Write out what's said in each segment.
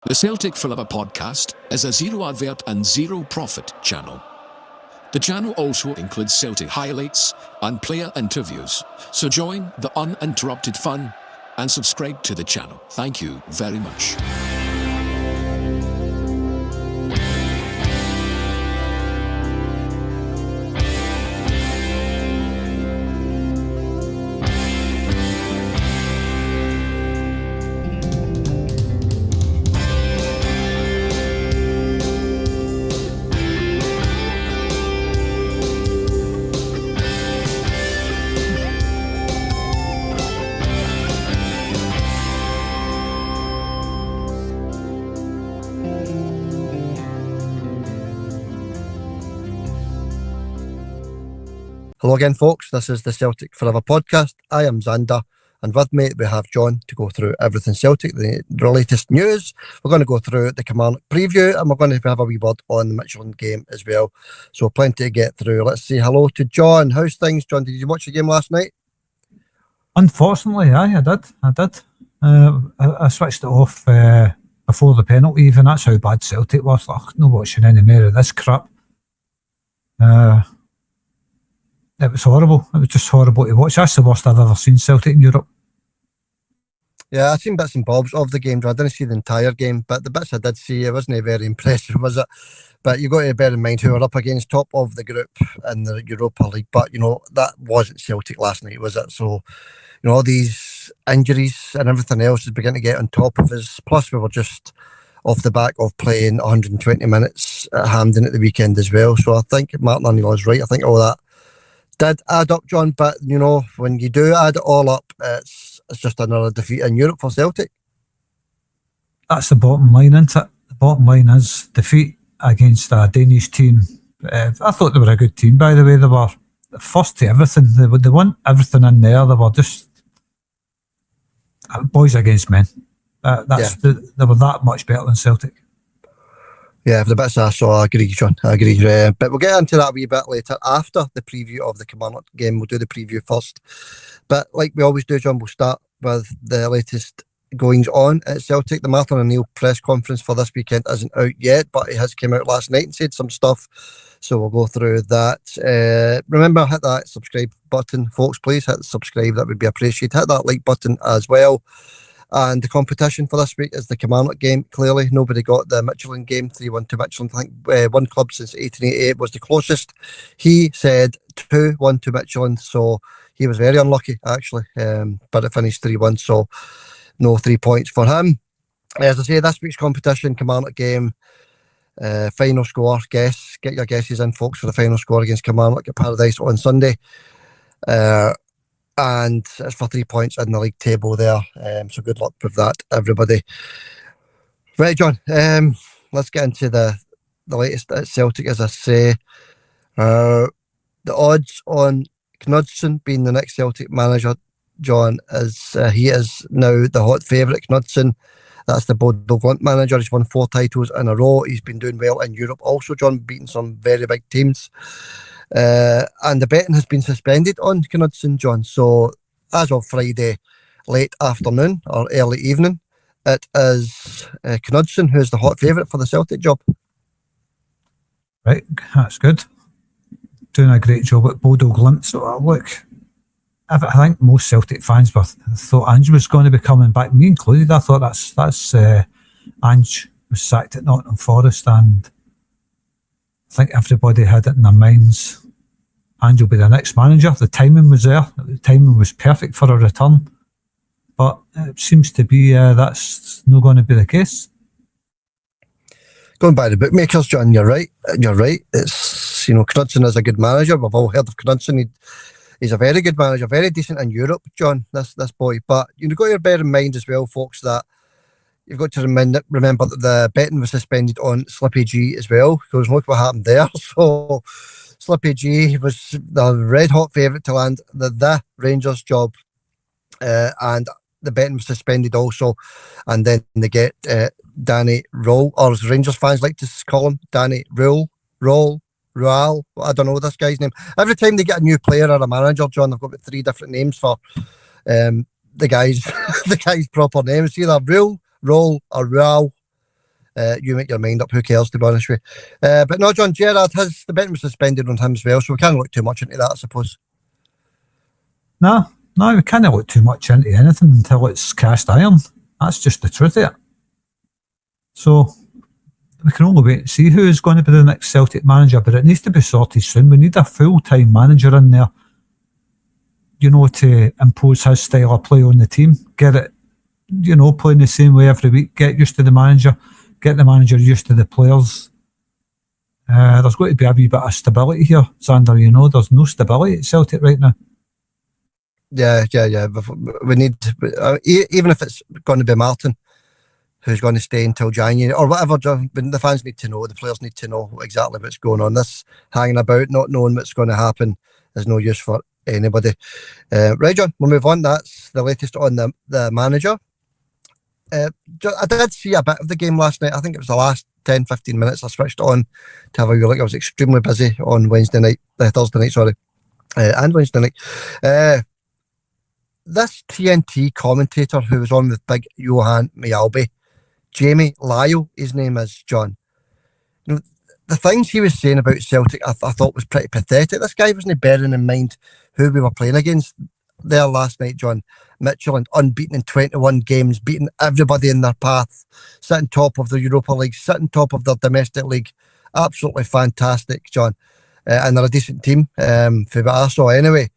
The Celtic Forever podcast is a zero advert and zero profit channel. The channel also includes Celtic highlights and player interviews, so join the uninterrupted fun and subscribe to the channel. Thank you very much. Hello again, folks. This is the Celtic Forever podcast. I am Xander, and with me we have John to go through everything Celtic, the latest news. We're going to go through the Kilmarnock preview, and we're going to have a wee word on the Michelin game as well. So plenty to get through. Let's say hello to John. How's things, John? Did you watch the game last night? Unfortunately, I did. I switched it off before the penalty even. That's how bad Celtic was. Like, no watching any more of this crap. It was horrible. It was just horrible to watch. That's the worst I've ever seen Celtic in Europe. Yeah, I've seen bits and bobs of the game. I didn't see the entire game, but the bits I did see, it wasn't very impressive, was it? But you've got to bear in mind who are up against, top of the group in the Europa League. But, you know, that wasn't Celtic last night, was it? So, you know, all these injuries and everything else is beginning to get on top of us. Plus, we were just off the back of playing 120 minutes at Hampden at the weekend as well. So I think Martin O'Neill is right. I think all that did add up, John, but you know, when you do add it all up, it's just another defeat in Europe for Celtic. That's the bottom line, isn't it? The bottom line is defeat against a Danish team. I thought they were a good team, by the way. They were first to everything. They won everything in there. They were just boys against men. They were that much better than Celtic. Yeah, for the bits I saw, I agree, John. I agree. But we'll get into that a wee bit later after the preview of the Kilmarnock game. We'll do the preview first. But like we always do, John, we'll start with the latest goings on at Celtic. The Martin O'Neill press conference for this weekend isn't out yet, but it has come out last night and said some stuff. So we'll go through that. Remember, hit that subscribe button, folks. Please hit the subscribe. That would be appreciated. Hit that like button as well. And the competition for this week is the Kilmarnock game. Clearly, nobody got the Michelin game, 3-1 to Michelin. I think one club since 1888 was the closest. He said 2-1 to Michelin, so he was very unlucky, actually. But it finished 3-1, so no 3 points for him. As I say, this week's competition, Kilmarnock game, final score, guess. Get your guesses in, folks, for the final score against Kilmarnock at Paradise on Sunday. And it's for 3 points in the league table there. So good luck with that, everybody. Right, John, let's get into the latest at Celtic, as I say. The odds on Knudsen being the next Celtic manager, John, is he is now the hot favourite. Knudsen, that's the Bodo Glimt manager. He's won 4 titles in a row. He's been doing well in Europe also, John, beating some very big teams. And the betting has been suspended on Knudsen, John. So as of Friday late afternoon or early evening, it is Knudsen who's the hot favourite for the Celtic job. Right, that's good. Doing a great job at Bodo Glimt. So look, I think most Celtic fans thought Ange was going to be coming back, me included. I thought that's Ange was sacked at Nottingham Forest, and I think everybody had it in their minds. Ange will be the next manager. The timing was there. The timing was perfect for a return. But it seems to be that's not going to be the case. Going by the bookmakers, John, you're right. You're right. It's, you know, Knudsen is a good manager. We've all heard of Knudsen. He's a very good manager, very decent in Europe, John, this boy. But you've got to bear in mind as well, folks, that you've got to remember that the betting was suspended on Slippy G as well, because look what happened there. So Slippy G was the red-hot favourite to land the Rangers job, and the betting was suspended also. And then they get Danny Roll, or as Rangers fans like to call him, Danny Rual. I don't know this guy's name. Every time they get a new player or a manager, John, they've got about 3 different names for the guy's proper name. It's either Rual, Roll, or Rual. You make your mind up. Who cares, to be honest with you? But no, John, Gerrard, the betting was suspended on him as well, so we can't look too much into that, I suppose. No, we can't look too much into anything until it's cast iron. That's just the truth of it. So we can only wait and see who is going to be the next Celtic manager, but it needs to be sorted soon. We need a full-time manager in there, to impose his style of play on the team. Get it, playing the same way every week. Get used to the manager. Get the manager used to the players. There's going to be a wee bit of stability here, Xander. There's no stability at Celtic right now. Yeah. We need, even if it's going to be Martin, who's going to stay until January or whatever. The fans need to know, the players need to know exactly what's going on. This hanging about, not knowing what's going to happen, is no use for anybody. Right, John, we'll move on. That's the latest on the manager. I did see a bit of the game last night. I think it was the last 10-15 minutes I switched on to have a look. I was extremely busy on Thursday night, and Wednesday night. This TNT commentator who was on with big Johan Mialbi, Jamie Lyle, his name is, John. The things he was saying about Celtic, I thought was pretty pathetic. This guy wasn't bearing in mind who we were playing against there last night, John. Midtjylland, unbeaten in 21 games, beating everybody in their path, sitting top of the Europa League, sitting top of their domestic league. Absolutely fantastic, John. And they're a decent team, for what I saw anyway.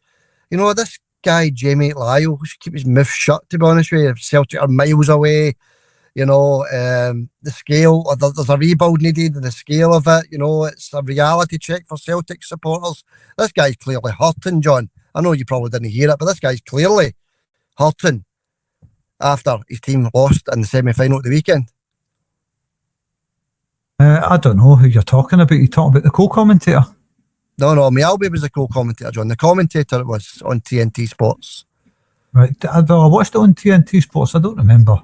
This guy, Jamie Lyle, should keep his mouth shut, to be honest with you. Celtic are miles away. The scale, there's a rebuild needed, and the scale of it, it's a reality check for Celtic supporters. This guy's clearly hurting, John. I know you probably didn't hear it, but this guy's clearly hurting after his team lost in the semi-final at the weekend. I don't know who you're talking about. You're talking about the co-commentator? No, Mialbi was the co-commentator, John. The commentator was on TNT Sports. Right, I watched it on TNT Sports. I don't remember.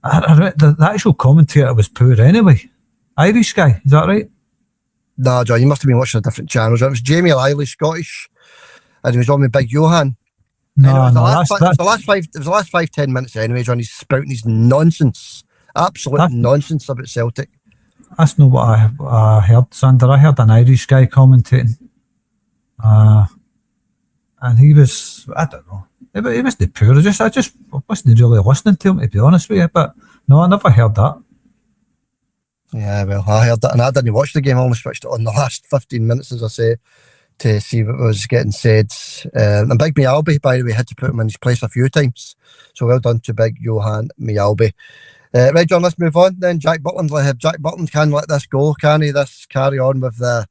The actual commentator was poor anyway. Irish guy, is that right? No, John, you must have been watching a different channel, John. It was Jamie Lyle, Scottish, and he was on with Big Johan. No, it was the last 5-10 minutes anyway, John. He's spouting his nonsense, absolute nonsense about Celtic. That's not what I heard, Sander. I heard an Irish guy commentating, and he was, I don't know. He wasn't poor. I just wasn't really listening to him, to be honest with you. But no, I never heard that. Yeah, well, I heard that, and I didn't watch the game. I only switched it on the last 15 minutes, as I say, to see what was getting said. And Big Mialbi, by the way, had to put him in his place a few times. So well done to Big Johan Mialbi. Right, John, let's move on then. Jack Butland can't let this go, can he? This carry on with the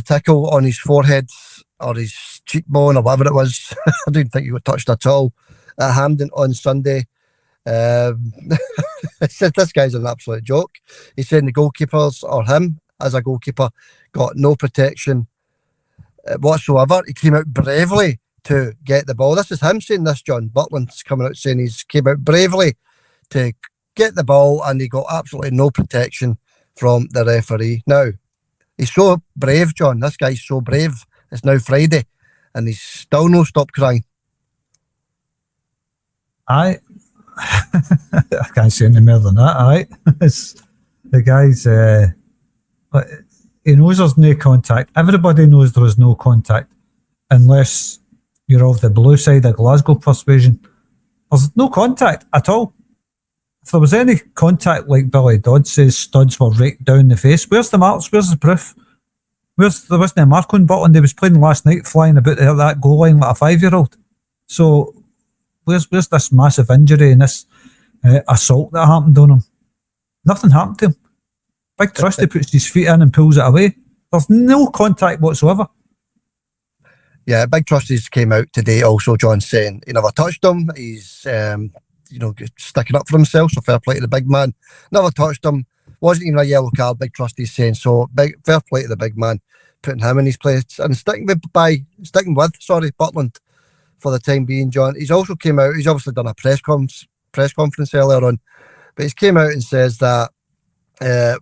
tickle on his forehead or his cheekbone or whatever it was. I didn't think he got touched at all at Hampden on Sunday. He said this guy's an absolute joke. He's saying the goalkeepers, or him as a goalkeeper, got no protection whatsoever. He came out bravely to get the ball. This is him saying this, John. Butland's coming out saying he's came out bravely to get the ball and he got absolutely no protection from the referee. Now, he's so brave, John. This guy's so brave. It's now Friday and he's still no stop crying. I can't say any more than that, the guy's he knows there's no contact. Everybody knows there is no contact unless you're of the blue side of Glasgow persuasion. There's no contact at all. If there was any contact, like Billy Dodd says, studs were raked down the face. Where's the marks? Where's the proof? There wasn't a mark on Butland. He was playing last night, flying about that goal line like a 5-year-old. So where's this massive injury and this assault that happened on him? Nothing happened to him. Big Trusty puts his feet in and pulls it away. There's no contact whatsoever. Yeah, Big Trusty's came out today also, John, saying he never touched him. He's sticking up for himself, so fair play to the big man. Never touched him. Wasn't even a yellow card, Big Trusty's saying. So fair play to the big man, putting him in his place and sticking with Butland for the time being, John. He's also came out, he's obviously done a press conference earlier on, but he's came out and says that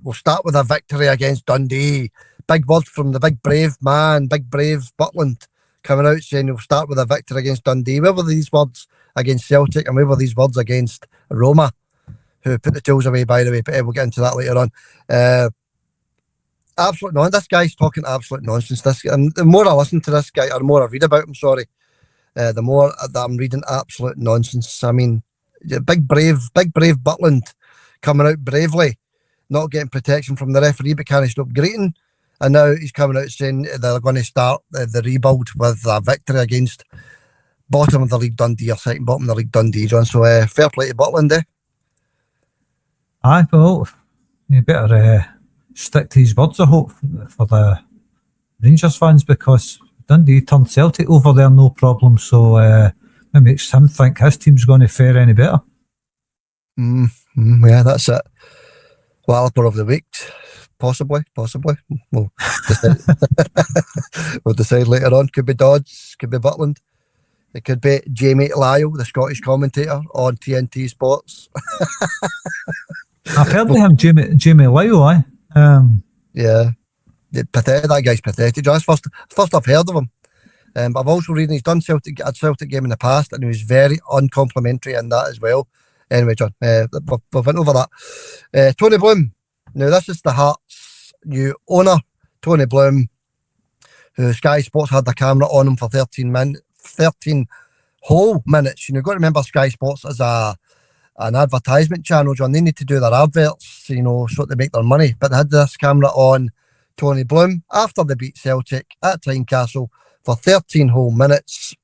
we'll start with a victory against Dundee. Big word from the big brave man, big brave Butland, coming out saying we'll start with a victory against Dundee. Where were these words against Celtic and where were these words against Roma? who put the tools away, by the way, but we'll get into that later on. Absolute nonsense. This guy's talking absolute nonsense. And the more I listen to this guy, or the more I read about him, the more that I'm reading absolute nonsense. I mean, big brave Butland coming out bravely, not getting protection from the referee, but can't stop greeting. And now he's coming out saying they're going to start the rebuild with a victory against bottom of the league Dundee, or second bottom of the league Dundee, John. So fair play to Butland, eh? Aye, well, you better stick to his words, I hope, for the Rangers fans, because Dundee turned Celtic over there, no problem. So it makes him think his team's going to fare any better. Yeah, that's it. Walloper of the week, possibly. We'll decide later on. Could be Dodds, could be Butland. It could be Jamie Lyle, the Scottish commentator on TNT Sports. I've heard of him, Jamie Lyle, aye. Yeah, that guy's pathetic. That's first I've heard of him. But I've also read he's done a Celtic game in the past, and he was very uncomplimentary in that as well. Anyway, John, we've went over that. Tony Bloom. Now, this is the Hearts' new owner, Tony Bloom, who Sky Sports had the camera on him for 13 whole minutes. You've got to remember Sky Sports as an advertisement channel, John. They need to do their adverts, so they make their money. But they had this camera on Tony Bloom after they beat Celtic at Tynecastle for 13 whole minutes.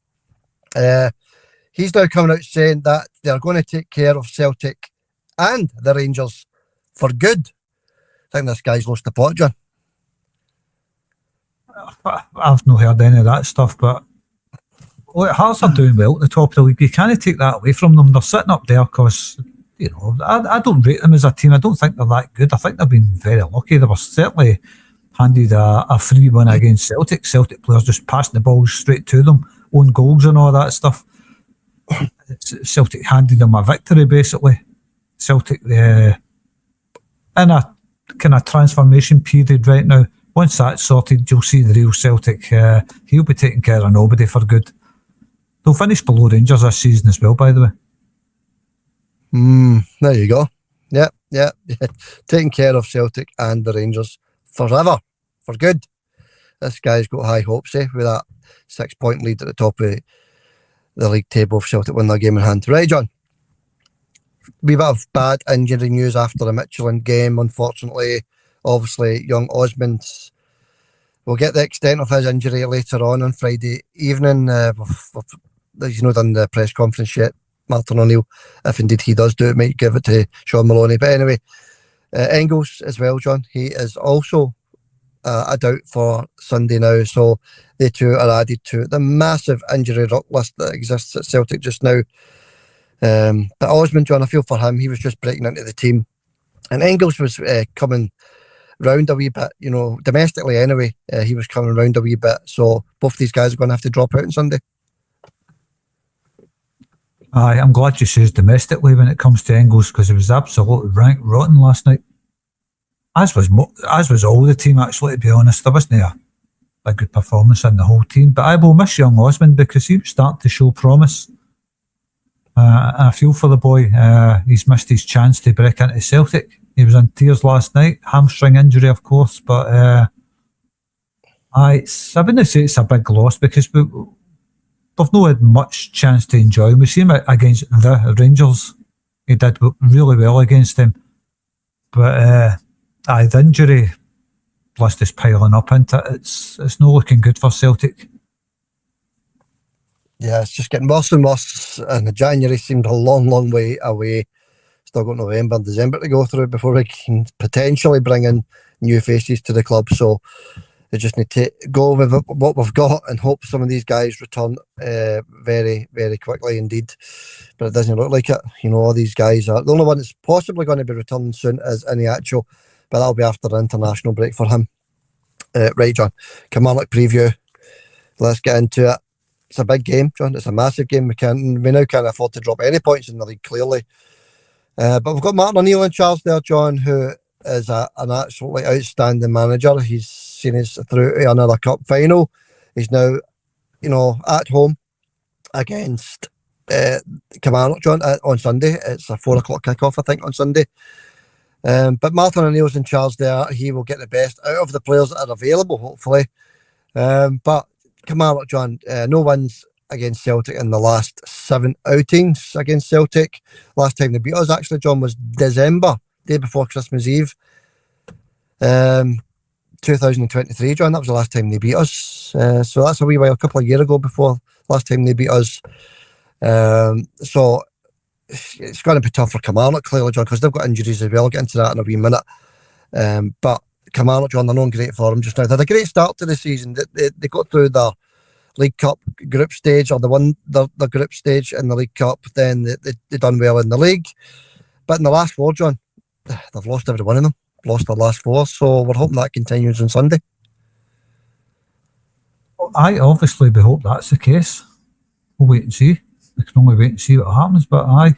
He's now coming out saying that they're going to take care of Celtic and the Rangers for good. I think this guy's lost the plot, John. I've not heard any of that stuff, but Hearts are doing well at the top of the league. You can't take that away from them. They're sitting up there because, I don't rate them as a team. I don't think they're that good. I think they've been very lucky. They were certainly handed a free win against Celtic. Celtic players just passing the balls straight to them, own goals and all that stuff. Celtic handed them a victory, basically. Celtic in a kind of transformation period right now. Once that's sorted, you'll see the real Celtic. He'll be taking care of nobody for good. They'll finish below Rangers this season as well, by the way. There you go. Yeah. Taking care of Celtic and the Rangers forever, for good. This guy's got high hopes, with that 6-point lead at the top of the league table if Celtic win their game in hand. Right, John. Wee bit of bad injury news after the Michelin game, unfortunately. Obviously, young Osmond's. We'll get the extent of his injury later on Friday evening. He's not done the press conference yet, Martin O'Neill. If indeed he does do it, might give it to Sean Maloney. But anyway, Engels as well, John. He is also a doubt for Sunday now. So they two are added to the massive injury list that exists at Celtic just now. But Osmond, John, I feel for him. He was just breaking into the team. And Engels was coming round a wee bit, domestically anyway. He was coming round a wee bit. So both these guys are going to have to drop out on Sunday. Aye, I'm glad you says domestically when it comes to Engels, because it was absolutely rank rotten last night. As was all the team, actually, to be honest. There wasn't a good performance in the whole team. But I will miss young Osmond because he was starting to show promise. And I feel for the boy. He's missed his chance to break into Celtic. He was in tears last night. Hamstring injury, of course. But I wouldn't say it's a big loss because they've not had much chance to enjoy him. We see him against the Rangers. He did really well against them. But the injury list is piling up into it. It's not looking good for Celtic. Yeah, it's just getting worse and worse. And January seemed a long, long way away. Still got November and December to go through before we can potentially bring in new faces to the club. So we just need to go with what we've got and hope some of these guys return very, very quickly indeed. But it doesn't look like it. All these guys are... The only one that's possibly going to be returning soon is Iniacho, but that'll be after the international break for him. Right, John. Kilmarnock preview. Let's get into it. It's a big game, John. It's a massive game. We now can't afford to drop any points in the league, clearly. But we've got Martin O'Neill in charge there, John, who is an absolutely outstanding manager. He's seen us through to another cup final. He's now, at home against Kilmarnock, John, on Sunday. It's a 4 o'clock kick-off, I think, on Sunday. But Martin O'Neill's in charge there. He will get the best out of the players that are available, hopefully. But Kilmarnock, John, no wins against Celtic in the last 7 outings against Celtic. Last time they beat us, actually, John, was December, day before Christmas Eve. 2023, John, that was the last time they beat us. So that's a wee while, a couple of years ago before last time they beat us. So it's going to be tough for Kilmarnock, clearly, John, because they've got injuries as well. I'll get into that in a wee minute. But Kilmarnock, John, they're not in great form just now. They had a great start to the season. They got through the League Cup group stage, or they won the group stage in the League Cup. Then they done well in the league. But in the last 4, John, they've lost every one of them. Lost their last 4. So we're hoping that continues on Sunday. I obviously hope that's the case. We'll wait and see. We can only wait and see what happens. But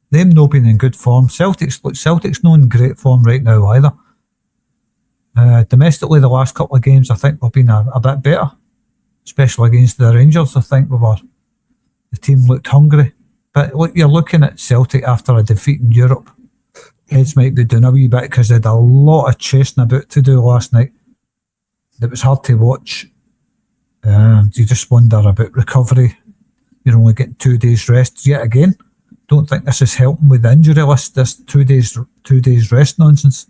them not being in good form. Celtic's not in great form right now either. Domestically, the last couple of games I think we've been a bit better, especially against the Rangers. I think the team looked hungry. But look, you're looking at Celtic after a defeat in Europe. Heads might be doing a wee bit because they had a lot of chasing about to do last night. It was hard to watch. You just wonder about recovery. You're only getting 2 days rest yet again. Don't think this is helping with the injury list. This 2 days rest nonsense.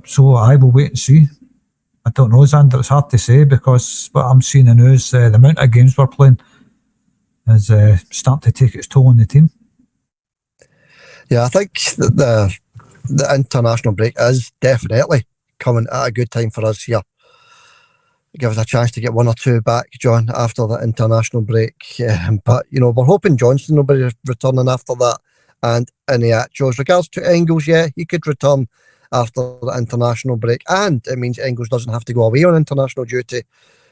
So I will wait and see. I don't know, Xander. It's hard to say because what I'm seeing in the news, the amount of games we're playing is starting to take its toll on the team. Yeah, I think that the international break is definitely coming at a good time for us here. Give us a chance to get 1 or 2 back, John, after the international break. But, we're hoping Johnston will be returning after that, and Iniacho. As regards to Engels, yeah, he could return after the international break, and it means Engels doesn't have to go away on international duty,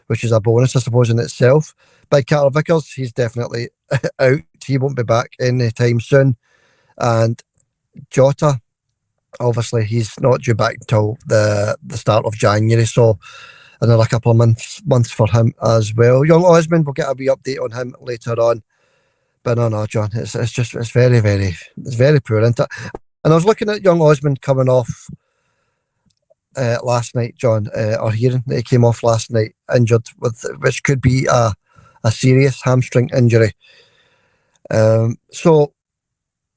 which is a bonus, I suppose, in itself. By Carter Vickers, he's definitely out. He won't be back anytime soon. And Jota, obviously, he's not due back until the start of January, so another couple of months for him as well. Young Osmond, we'll get a wee update on him later on. But no, John, it's very, very, it's very poor, isn't it? And I was looking at young Osmond coming off last night, John, or hearing that he came off last night injured, which could be a serious hamstring injury. So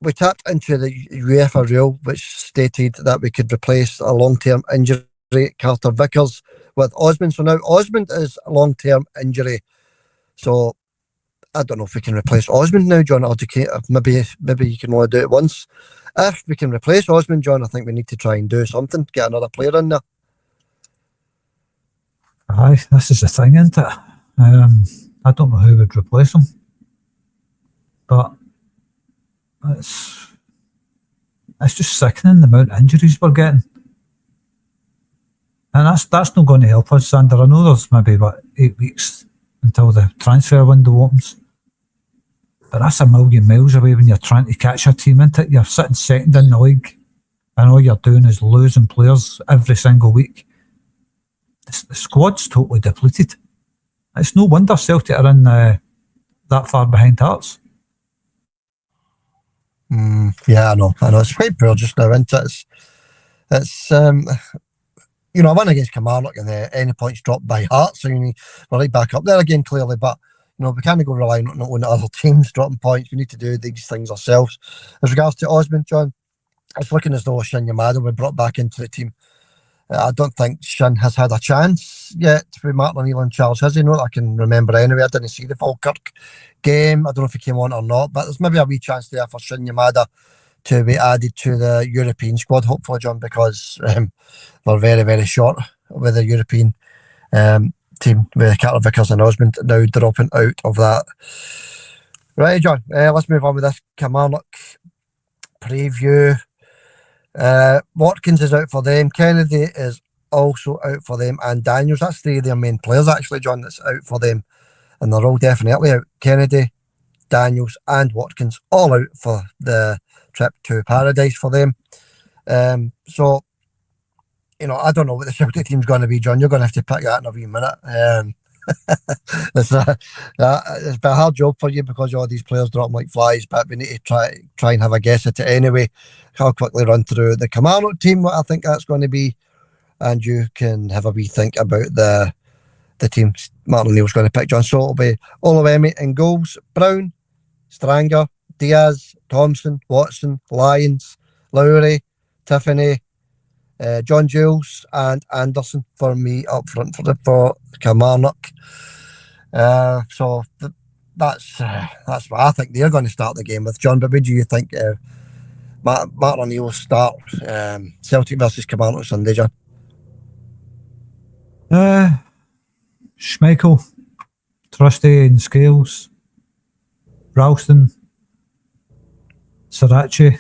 we tapped into the UEFA rule, which stated that we could replace a long-term injury, Carter Vickers, with Osmond. So now Osmond is a long-term injury. So I don't know if we can replace Osmond now, John, or maybe you can only do it once. If we can replace Osmond, John, I think we need to try and do something, get another player in there. Aye, this is the thing, isn't it? I don't know who would replace him, but it's just sickening the amount of injuries we're getting. And that's not going to help us, Sander. I know there's maybe 8 weeks until the transfer window opens, but that's a million miles away when you're trying to catch a team, isn't it? You're sitting second in the league, and all you're doing is losing players every single week. The squad's totally depleted. It's no wonder Celtic are in that far behind Hearts. Yeah, I know. It's quite poor just now, isn't it? It's a win against Kilmarnock and any points dropped by Hearts, so we're right back up there again, clearly. But we can't go relying on other teams dropping points. We need to do these things ourselves. As regards to Osmond, John, it's looking as though Shin Yamada will be brought back into the team. I don't think Shin has had a chance yet with Martin O'Neill and Charles. Has he? Not I can remember anyway. I didn't see the Falkirk game. I don't know if he came on or not, but there's maybe a wee chance there for Shin Yamada to be added to the European squad, hopefully, John, because we're very, very short with the European team with Carter Vickers and Osmond now dropping out of that. Right, John, let's move on with this Kilmarnock preview. Watkins is out for them. Kennedy is also out for them, and Daniels. That's 3 of their main players, actually, John, that's out for them, and they're all definitely out. Kennedy, Daniels, and Watkins all out for the trip to Paradise for them. So, I don't know what the Celtic team's going to be, John. You're going to have to pick that in a wee minute. It's been a hard job for you because all these players drop like flies, but we need to try and have a guess at it anyway. I'll quickly run through the Kilmarnock team, what I think that's going to be, and you can have a wee think about the team Martin O'Neill's going to pick, John. So it'll be Oluwemi in goals, Brown, Stranger, Diaz, Thompson, Watson, Lyons, Lowry, Tiffany, John Jules and Anderson for me up front for Kilmarnock. So that's what I think they're going to start the game with, John. But what do you think Martin O'Neill will start Celtic versus Kilmarnock Sunday, John? Schmeichel, Trusty and Scales, Ralston, Sriracha.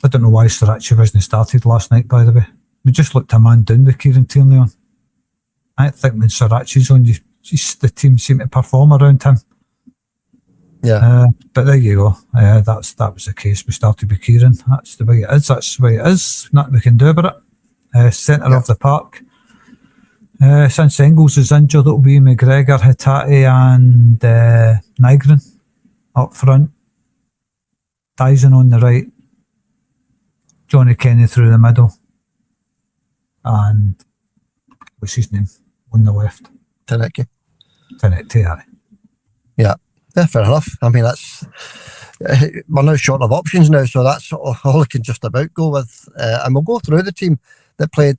I don't know why Sriracha wasn't started last night, by the way. We just looked a man down with Kieran Tierney on. I think when Sriracha's on, the team seem to perform around him. Yeah. But there you go. That was the case. We started with Kieran. That's the way it is. That's the way it is. Nothing we can do about it. Centre of the park. Since Engels is injured, it'll be McGregor, Hatate and Nygren up front. Dyson on the right. Johnny Kenny through the middle. And what's his name? On the left. Taneki. Yeah. Yeah, fair enough. I mean, that's we're now short of options now, so that's all I can just about go with. And we'll go through the team that played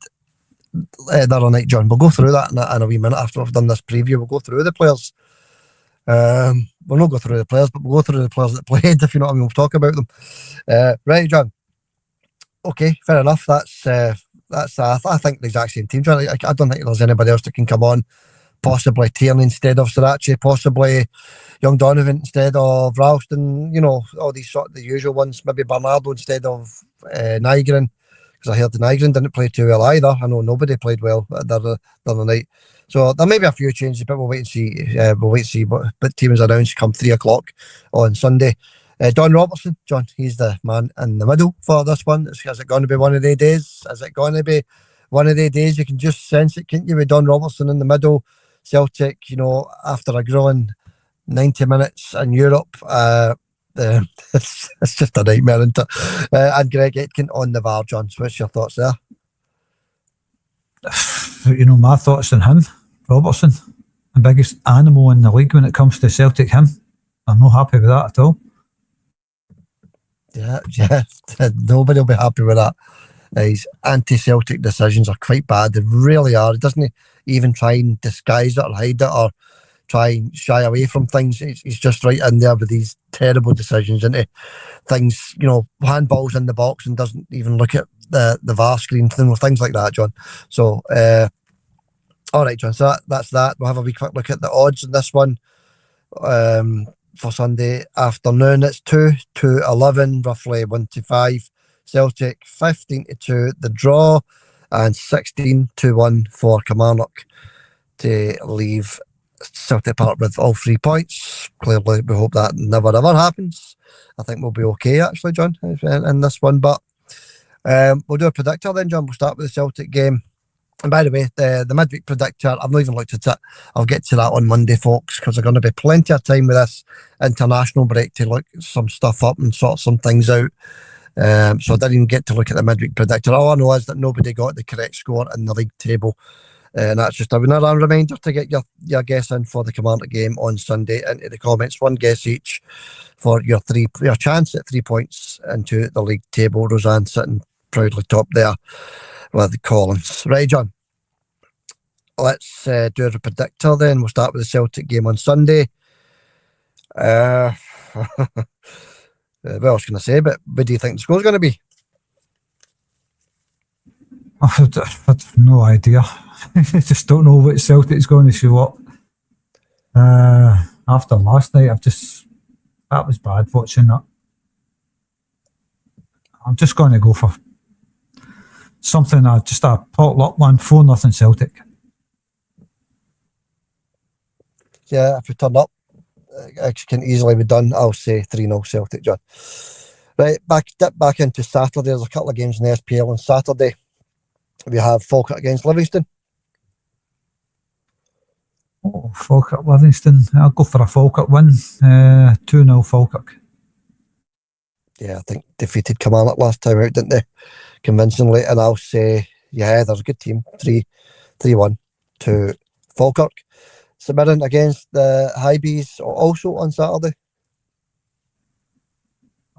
the other night, John. We'll go through that in a wee minute after we've done this preview. We'll go through the players. We'll not go through the players, but we'll go through the players that played, if you know what I mean. We'll talk about them. Right, John. Okay, fair enough. That's I think the exact same team, John. I don't think there's anybody else that can come on. Possibly Tierney instead of Sriracha, possibly Young Donovan instead of Ralston, you know, all these sort of the usual ones, maybe Bernardo instead of Nygren, because I heard the Nygren didn't play too well either. I know nobody played well the other night. So there may be a few changes, but we'll wait and see. We'll wait and see what team is announced come 3 o'clock on Sunday. Don Robertson, John, he's the man in the middle for this one. Is it going to be one of the days? Is it going to be one of the days? You can just sense it, can't you, with Don Robertson in the middle? Celtic, you know, after a grueling 90 minutes in Europe, it's just a nightmare, isn't it? And Greg Aitken on the VAR, John. So what's your thoughts there? You know, my thoughts on him, Robertson, the biggest animal in the league when it comes to Celtic, him. I'm not happy with that at all. Yeah, nobody will be happy with that. His anti-Celtic decisions are quite bad. They really are. He doesn't even try and disguise it or hide it or try and shy away from things. He's just right in there with these terrible decisions into things, you know, handballs in the box and doesn't even look at the VAR screen, things like that, John. So, all right, John, so that's that. We'll have a wee quick look at the odds in this one. For Sunday afternoon, it's 2-11, roughly 1-5. Celtic 15-2 the draw, and 16-1 for Kilmarnock to leave Celtic Park with all 3 points. Clearly, we hope that never ever happens. I think we'll be okay, actually, John, in this one. But we'll do a predictor then, John. We'll start with the Celtic game. And by the way, the midweek predictor, I've not even looked at it. I'll get to that on Monday, folks, because there's going to be plenty of time with this international break to look some stuff up and sort some things out. So I didn't even get to look at the midweek predictor. All I know is that nobody got the correct score in the league table. And that's just another reminder to get your guess in for the Kilmarnock game on Sunday into the comments. One guess each for your chance at 3 points into the league table. Roseanne sitting proudly top there with Collins. Right, John. Let's do the predictor then. We'll start with the Celtic game on Sunday. What else can I say? But what do you think the score's going to be? I've no idea. I just don't know what Celtic's going to show up. After last night, that was bad watching that. I'm just going to go for something, just a potluck one, 4-0 Celtic. Yeah, if we turn up, it can easily be done. I'll say 3-0 Celtic, John. Right, dip back into Saturday. There's a couple of games in the SPL on Saturday. We have Falkirk against Livingston. Oh, Falkirk Livingston. I'll go for a Falkirk win. 2-0 Falkirk. Yeah, I think defeated Kilmarnock last time out, didn't they? Convincingly. And I'll say, yeah, there's a good team. 3-1 to Falkirk. St Mirren against the High Bees also on Saturday.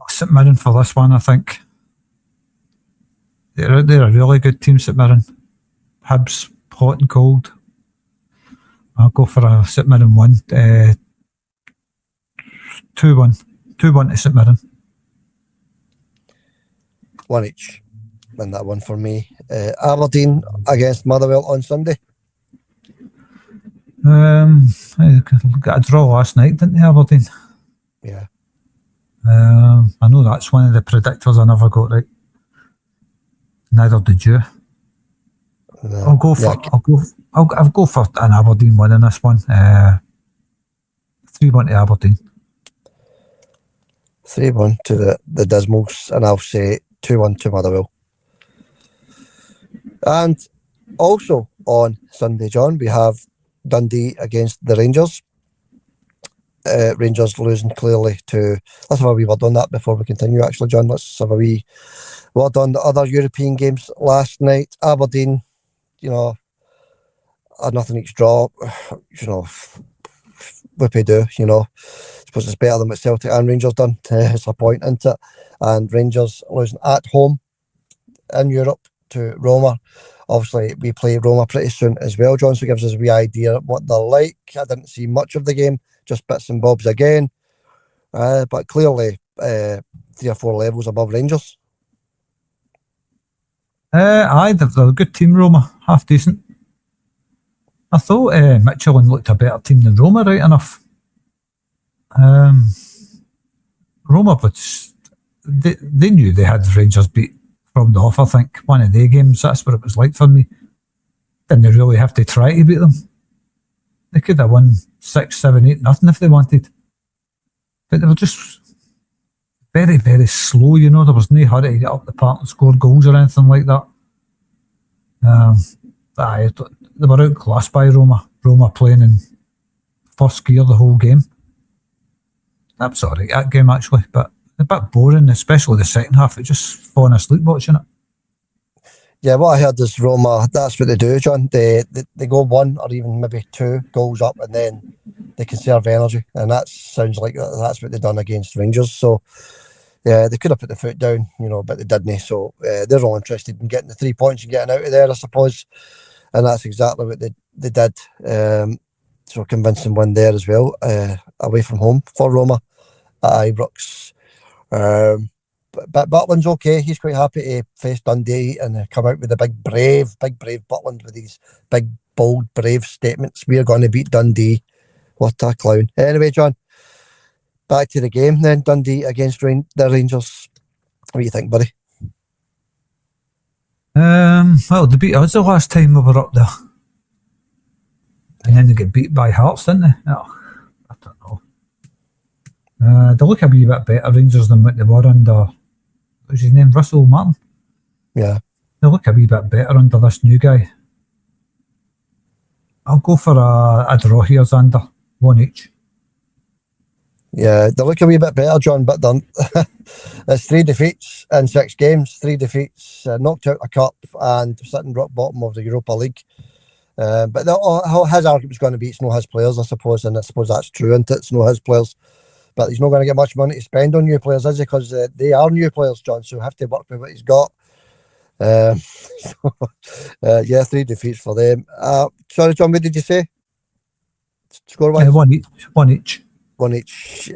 St Mirren for this one, I think. They're a really good team, St Mirren. Hibs, hot and cold. I'll go for a St Mirren win. 2-1. 2-1 to St Mirren. One each. Win that one for me. Aberdeen against Motherwell on Sunday. Got a draw last night, didn't they, Aberdeen? Yeah. I know that's one of the predictors I never got right. Neither did you. I'll go for an Aberdeen win in this one. 3-1 to Aberdeen. 3-1 to the Dismals, and I'll say 2-1 to Motherwell. And also on Sunday, John, we have Dundee against the Rangers. Rangers losing clearly to... Let's have a wee word on that before we continue, actually, John. Let's have a wee word on the other European games last night. Aberdeen, a nothing each draw. Whoopie do, I suppose it's better than what Celtic and Rangers done. It's a point, isn't it? And Rangers losing at home in Europe to Roma. Obviously, we play Roma pretty soon as well, John, so it gives us a wee idea of what they're like. I didn't see much of the game, just bits and bobs again. But clearly, 3 or 4 levels above Rangers. Aye, they're a good team, Roma. Half decent. I thought Michelin looked a better team than Roma, right enough. Roma, but they knew they had Rangers beat from the off, I think. One of their games, that's what it was like for me. Didn't they really have to try to beat them? They could have won 6, 7, 8, nothing if they wanted. But they were just very, very slow, There was no hurry to get up the park and score goals or anything like that. They were outclassed by Roma. Roma playing in first gear the whole game. That was alright, that game actually, but a bit boring, especially the second half. It just falling asleep watching it. Yeah, what I heard is Roma, that's what they do, John. They go 1 or even maybe 2 goals up and then they conserve energy. And that sounds like that's what they've done against Rangers. So, yeah, they could have put the foot down, but they didn't. So, they're all interested in getting the 3 points and getting out of there, I suppose. And that's exactly what they did. So, convincing win there as well, away from home for Roma at Ibrox. But Butland's okay. He's quite happy to face Dundee and come out with a big brave Butland with these big, bold, brave statements. We are going to beat Dundee. What a clown. Anyway, John, back to the game then. Dundee against the Rangers. What do you think, buddy? Well, they beat us the last time we were up there. And then they get beat by Hearts, didn't they? Oh, I don't know. They look a wee bit better, Rangers, than what they were under... What was his name? Russell Martin? Yeah. They look a wee bit better under this new guy. I'll go for a draw here, Xander. 1 each. Yeah, they look a wee bit better, John, but it's 3 defeats in 6 games. 3 defeats, knocked out a cup and sitting rock bottom of the Europa League. But his argument's going to be it's not his players, I suppose, and I suppose that's true, isn't it? It's not his players. But he's not going to get much money to spend on new players, is he? Because they are new players, John, so have to work with what he's got. Yeah, 3 defeats for them. Sorry, John, what did you say? Score-wise? 1 each. 1 each. 1 each.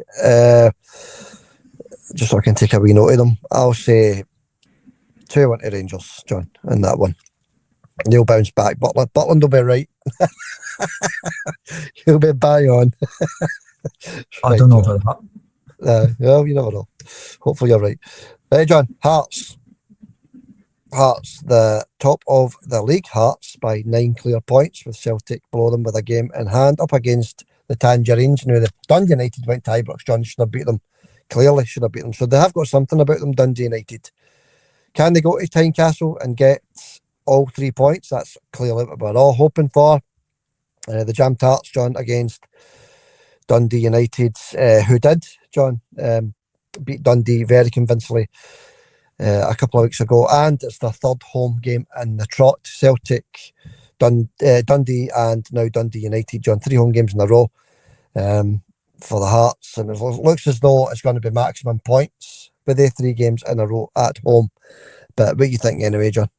Just so I can take a wee note of them. I'll say 2-1 to Rangers, John, in that one. They'll bounce back. Butland will be right. He'll be bang on. I don't know about that. Well, you never know. Hopefully you're right. Hey, John, Hearts. Hearts, the top of the league. Hearts by 9 clear points, with Celtic below them with a game in hand, up against the Tangerines. Now, the Dundee United went to Ibrox, John. Should have beat them. Clearly should have beat them. So they have got something about them, Dundee United. Can they go to Tynecastle and get all 3 points? That's clearly what we're all hoping for. The Jam Tarts, John, against Dundee United, who did, John, beat Dundee very convincingly a couple of weeks ago, and it's their third home game in the trot. Celtic, Dundee, and now Dundee United, John, 3 home games in a row for the Hearts, and it looks as though it's going to be maximum points with the 3 games in a row at home. But what do you think anyway, John?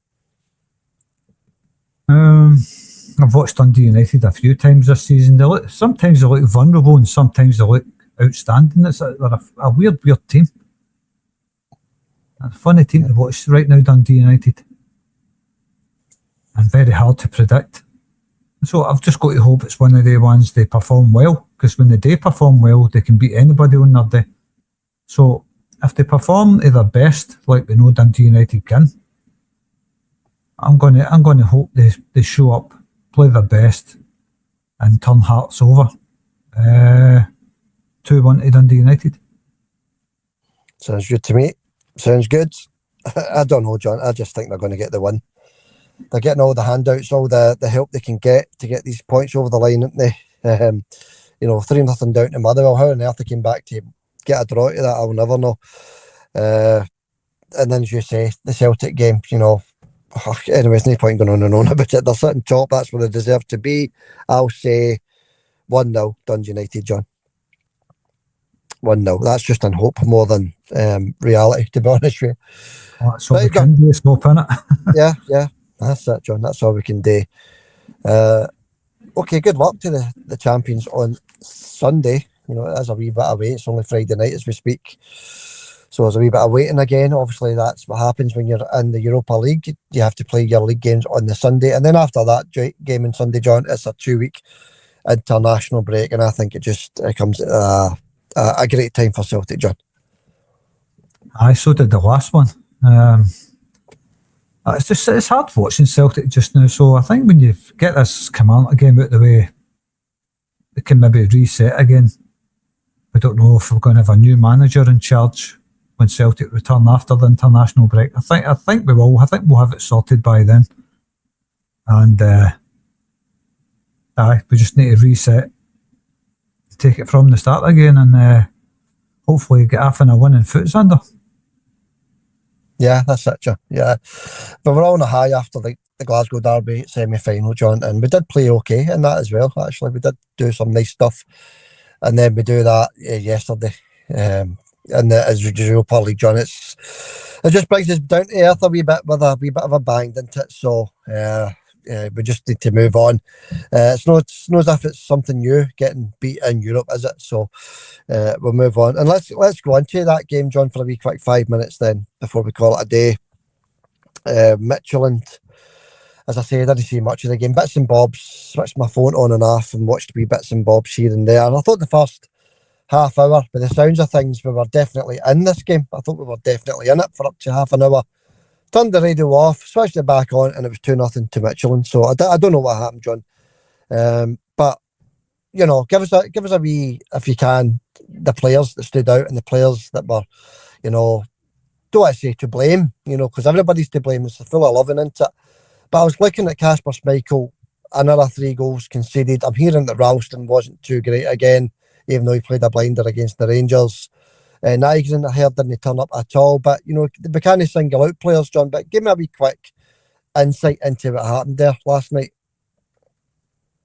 I've watched Dundee United a few times this season. Sometimes they look vulnerable and sometimes they look outstanding. They're a weird team. A funny team to watch right now, Dundee United. And very hard to predict. So I've just got to hope it's one of the ones they perform well, because when they do perform well, they can beat anybody on their day. So if they perform to their best, like we know Dundee United can, I'm going to hope they show up, play their best, and turn Hearts over. 2-1 to Dundee United. Sounds good to me. Sounds good. I don't know, John. I just think they're going to get the win. They're getting all the handouts, all the help they can get to get these points over the line, aren't they? 3-0 down to Motherwell. How on earth they came back to get a draw to that, I'll never know. And then, as you say, the Celtic game, anyways, no point going on and on about it. They're sitting top. That's where they deserve to be. I'll say 1-0 Dundee United, John. 1-0. That's just on hope more than reality, to be honest with you. Oh, that's what we can do, is hope, innit? Yeah. That's it, John. That's all we can do. Okay, good luck to the champions on Sunday. It is a wee bit away. It's only Friday night as we speak. So there's a wee bit of waiting again. Obviously, that's what happens when you're in the Europa League. You have to play your league games on the Sunday. And then after that game on Sunday, John, it's a 2-week international break. And I think it comes at a great time for Celtic, John. Aye, so did the last one. It's hard watching Celtic just now. So I think when you get this Kilmarnock game out of the way, they can maybe reset again. We don't know if we're going to have a new manager in charge when Celtic return after the international break. I think we will. I think we'll have it sorted by then. And we just need to reset, take it from the start again, and hopefully get off in a winning foot, Xander. Yeah, that's it, John. Yeah. But we're on a high after the Glasgow Derby semi-final, John, and we did play okay in that as well, actually. We did do some nice stuff. And then we do that yesterday in the Europa League, John. It just brings us down to earth a wee bit with a wee bit of a bang, doesn't it? So we just need to move on. It's not as if it's something new getting beat in Europe, is it? So we'll move on. And let's go on to that game, John, for a wee quick 5 minutes then before we call it a day. Midtjylland, as I say, I didn't see much of the game. Bits and bobs, switched my phone on and off and watched wee bits and bobs here and there. And I thought the first half hour, by the sounds of things, we were definitely in this game. I thought we were definitely in it for up to half an hour. Turned the radio off, switched it back on, and it was 2-0 to Midtjylland. So I don't know what happened, John. But give us a wee, if you can, the players that stood out and the players that were, don't want to say to blame, because everybody's to blame. It's full of loving, isn't it? But I was looking at Kasper Schmeichel, another 3 goals conceded. I'm hearing that Ralston wasn't too great again, even though he played a blinder against the Rangers. Nygren, I heard, didn't turn up at all. But, we can't single out players, John. But give me a wee quick insight into what happened there last night.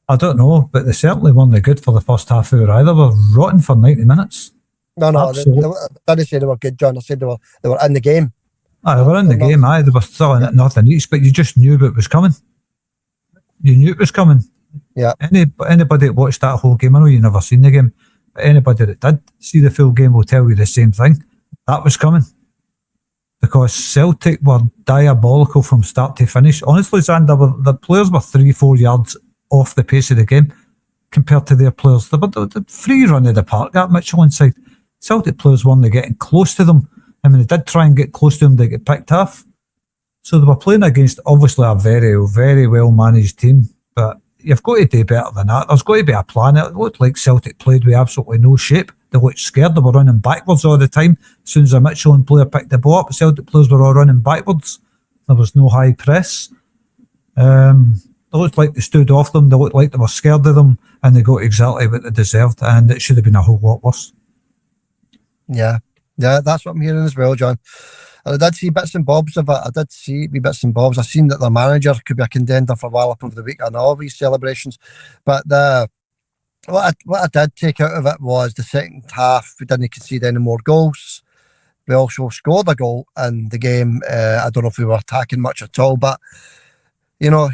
I don't know, but they certainly weren't good for the first half hour either. They were rotten for 90 minutes. No, I didn't say they were good, John. I said they were in the game. They were in the game, they were still in it, nothing each, but you just knew what was coming. You knew it was coming. Yeah. Anybody that watched that whole game, I know you've never seen the game, but anybody that did see the full game will tell you the same thing. That was coming. Because Celtic were diabolical from start to finish. Honestly, Xander, the players were 3-4 yards off the pace of the game compared to their players. They were the free run of the park, that Midtjylland side. Celtic players weren't getting close to them. I mean, they did try and get close to them, they get picked off. So they were playing against, obviously, a very, very well-managed team. But you've got to do better than that. There's got to be a plan. It looked like Celtic played with absolutely no shape. They looked scared. They were running backwards all the time. As soon as a Midtjylland player picked the ball up, Celtic players were all running backwards. There was no high press. They looked like they stood off them. They looked like they were scared of them, and they got exactly what they deserved. And it should have been a whole lot worse. Yeah, that's what I'm hearing as well, John. And I did see bits and bobs of it. I seen that the manager could be a contender for Wallop of the week and all these celebrations. But what I did take out of it was the second half. We didn't concede any more goals. We also scored a goal in the game. I don't know if we were attacking much at all, but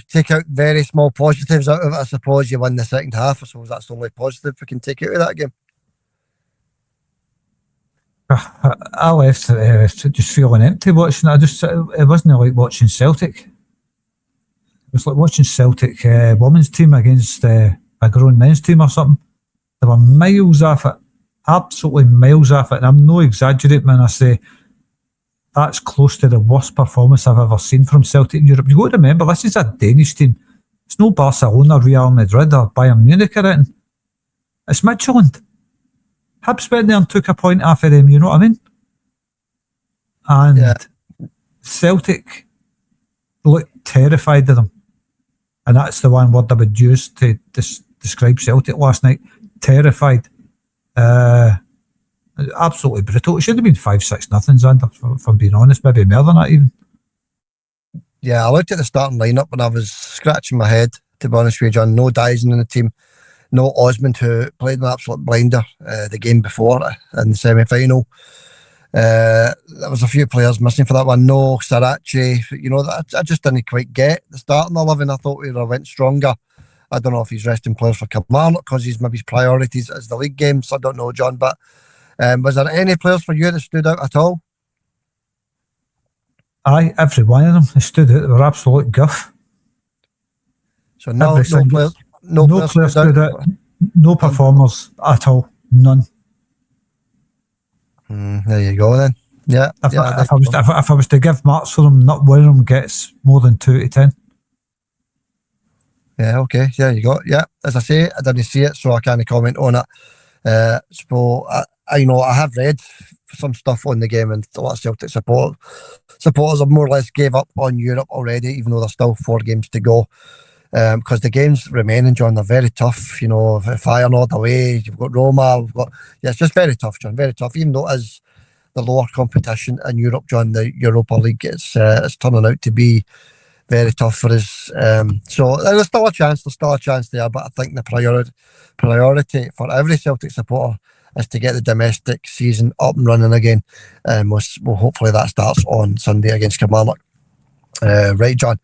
take out very small positives out of it. I suppose you win the second half. I suppose that's the only positive we can take out of that game. I left just feeling empty watching it. It wasn't like watching Celtic. It was like watching Celtic women's team against a grown men's team or something. They were miles off it, absolutely miles off it. And I'm no exaggerating when I say that's close to the worst performance I've ever seen from Celtic in Europe. You got to remember, this is a Danish team. It's no Barcelona, Real Madrid or Bayern Munich or anything. It's Midtjylland. Hibs went there and took a point off of them, you know what I mean? And Celtic looked terrified of them. And that's the one word I would use to describe Celtic last night. Terrified. Absolutely brutal. It should have been 5-6 nothing, Xander, if I'm being honest. Maybe more than that even. Yeah, I looked at the starting lineup and I was scratching my head, to be honest with you, John. No Dyson in the team. No Osmond, who played an absolute blinder the game before in the semi-final. There was a few players missing for that one. No Sarachi. I just didn't quite get the starting 11. I thought we would have went stronger. I don't know if he's resting players for Kilmarnock because he's maybe his priorities as the league games. I don't know, John. But was there any players for you that stood out at all? Aye, every one of them stood out. They were absolute guff. So no players. No players stood out. No performers at all. None. There you go then. Yeah. If I was to give marks for them, not one of them gets more than 2 to 10. Yeah, okay. There you go. Yeah, as I say, I didn't see it, so I can't comment on it. So I have read some stuff on the game, and a lot of Celtic supporters have more or less gave up on Europe already, even though there's still 4 games to go. Because the games remaining, John, they're very tough. Feyenoord away, you've got Roma, it's just very tough, John, very tough. Even though it is the lower competition in Europe, John, the Europa League, it's turning out to be very tough for us. So there's still a chance there, but I think the priority for every Celtic supporter is to get the domestic season up and running again. We'll hopefully that starts on Sunday against Kilmarnock. Right, John.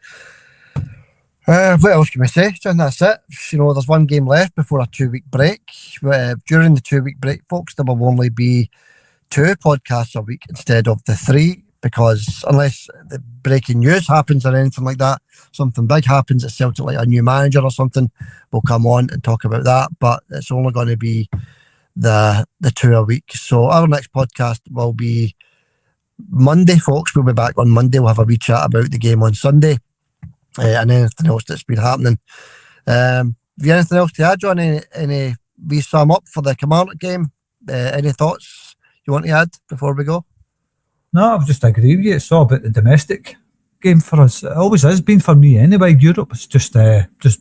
What else can we say, John? That's it. There's one game left before a 2-week break. During the 2-week break, folks, there will only be 2 podcasts a week instead of the 3, because unless the breaking news happens or anything like that, something big happens at Celtic, like a new manager or something, we'll come on and talk about that. But it's only going to be the 2 a week. So our next podcast will be Monday, folks. We'll be back on Monday. We'll have a wee chat about the game on Sunday. And anything else that's been happening. Have you anything else to add, John? Any wee sum up for the Kilmarnock game? Any thoughts you want to add before we go? No, I've just agreed with you. It's all about the domestic game for us. It always has been for me anyway. Europe is just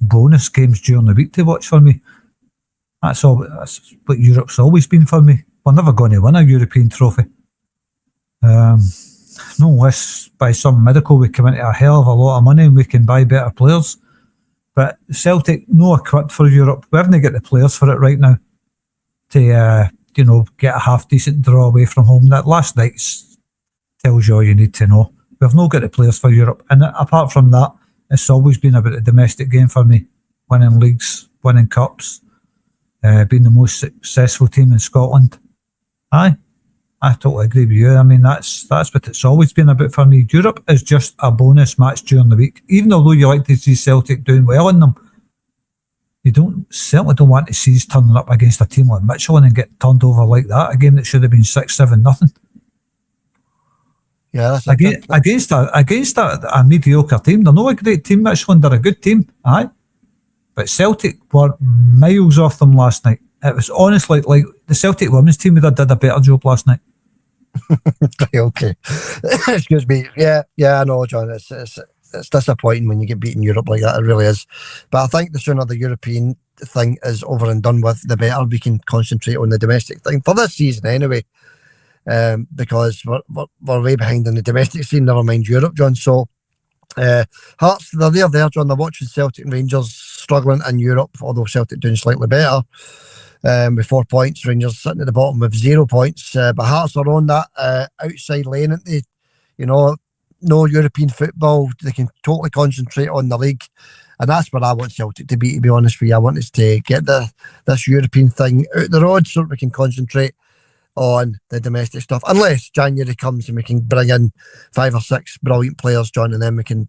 bonus games during the week to watch for me. That's all. That's what Europe's always been for me. We're never going to win a European trophy. No unless by some miracle we come into a hell of a lot of money and we can buy better players. But Celtic, no equipped for Europe. We haven't got the players for it right now to get a half decent draw away from home. That last night tells you all you need to know. We've not got the players for Europe. And apart from that, it's always been about a domestic game for me. Winning leagues, winning cups, being the most successful team in Scotland. Aye. I totally agree with you. I mean, that's what it's always been about for me. Europe is just a bonus match during the week. Even although you like to see Celtic doing well in them, you certainly don't want to see us turning up against a team like Midtjylland and get turned over like that. A game that should have been 6-7 nothing. Yeah, that's against a mediocre team. They're not a great team, Midtjylland. They're a good team, aye. But Celtic were miles off them last night. It was honestly like the Celtic women's team would have did a better job last night. Okay. Excuse me. Yeah, I know, John. It's it's disappointing when you get beaten in Europe like that. It really is. But I think the sooner the European thing is over and done with, the better we can concentrate on the domestic thing for this season anyway. Because we're way behind in the domestic scene, never mind Europe, John. So Hearts, they're there, John. They're watching Celtic and Rangers struggling in Europe, although Celtic doing slightly better with 4 points. Rangers sitting at the bottom with 0 points. But Hearts are on that outside lane, aren't they? You know, no European football. They can totally concentrate on the league. And that's where I want Celtic to be honest with you. I want us to get this European thing out the road so that we can concentrate on the domestic stuff, unless January comes and we can bring in 5 or 6 brilliant players, John, and then we can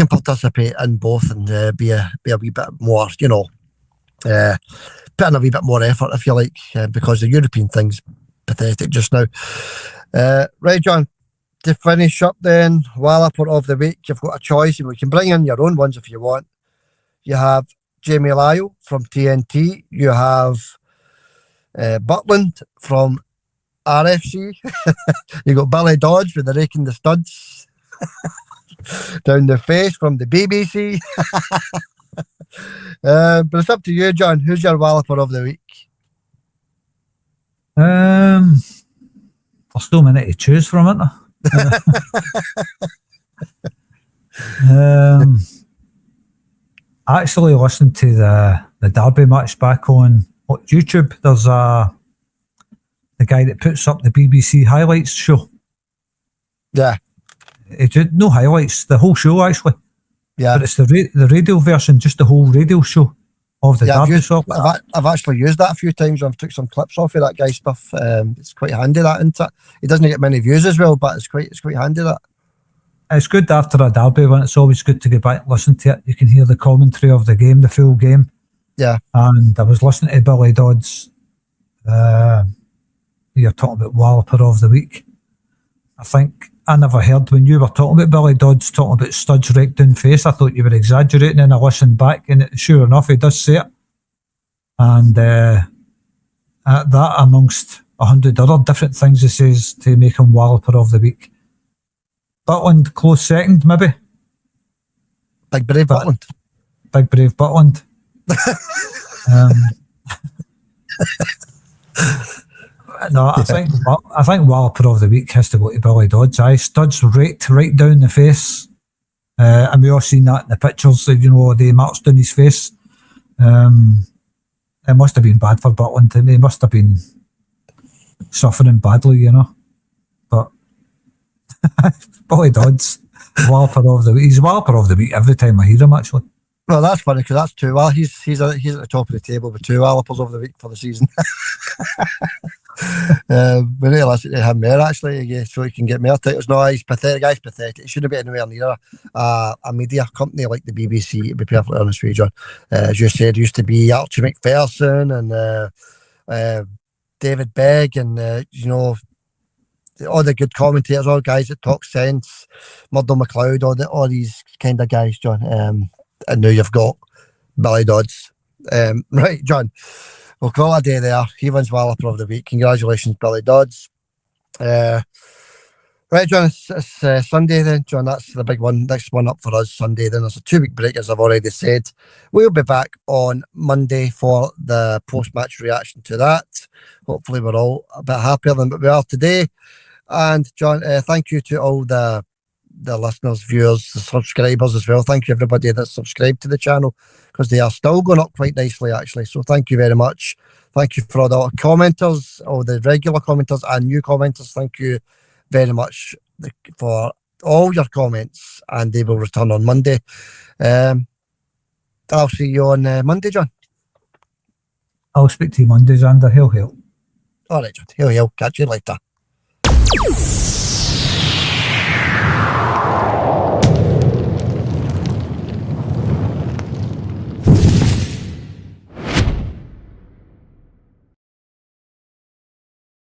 participate in both and be a wee bit more, put in a wee bit more effort, if you like, because the European thing's pathetic just now. Right, John, to finish up then, Walloper of the week, you've got a choice, and we can bring in your own ones if you want. You have Jamie Lyle from TNT, you have Butland from RFC. You got Billy Dodge with the raking the studs down the face from the BBC. But it's up to you, John. Who's your Walloper of the week? There's so many to choose from, isn't there? I actually listened to the Derby match back on YouTube. There's the guy that puts up the BBC highlights show. Yeah. It did no highlights, the whole show actually. Yeah. But it's the radio version, just the whole radio show of the Derby. I've actually used that a few times. I've took some clips off of that guy's stuff. It's quite handy, that, isn't it? He doesn't get many views as well, but it's quite handy, that. It's good after a derby when it's always good to go back and listen to it. You can hear the commentary of the game, the full game. Yeah. And I was listening to Billy Dodds. You're talking about Walloper of the week. I think I never heard when you were talking about Billy Dodds talking about studs raked down face. I thought you were exaggerating, and I listened back, and sure enough, he does say it. And that amongst 100 other different things he says to make him Walloper of the week. Butland, close second, maybe. Big brave Butland. Big brave Butland. No, I think Walloper of the week has to go to Billy Dodds. Studs raked right down the face, and we all seen that in the pictures. They marched down his face. It must have been bad for Butland. He must have been suffering badly, But Billy Dodds, Walloper of the week. He's Walloper of the week every time I hear him, actually. Well, that's funny because that's 2. Well, he's at the top of the table with 2 Wallopers of the week for the season. We need to listen to him there, actually, so he can get more titles. No, he's pathetic. Guy's pathetic. He shouldn't be anywhere near a media company like the BBC, to be perfectly honest with you, John. As you said, used to be Archie McPherson and David Begg and, all the good commentators, all guys that talk sense, Murdo McLeod, all these kind of guys, John. And now you've got Billy Dodds. Right, John, we'll call it a day there. He wins Walloper of the week. Congratulations, Billy Dodds. Right, John, it's Sunday then, John. That's the big one. Next one up for us, Sunday. Then there's a 2-week break, as I've already said. We'll be back on Monday for the post-match reaction to that. Hopefully we're all a bit happier than we are today. And, John, thank you to all the listeners, viewers, the subscribers as well. Thank you everybody that's subscribed to the channel, because they are still going up quite nicely, actually. So thank you very much. Thank you for all the commenters, all the regular commenters and new commenters. Thank you very much for all your comments, and they will return on Monday. I'll see you on Monday, John. I'll speak to you Monday, Xander. Hail, hail. All right, John. Hail, hail. Catch you later.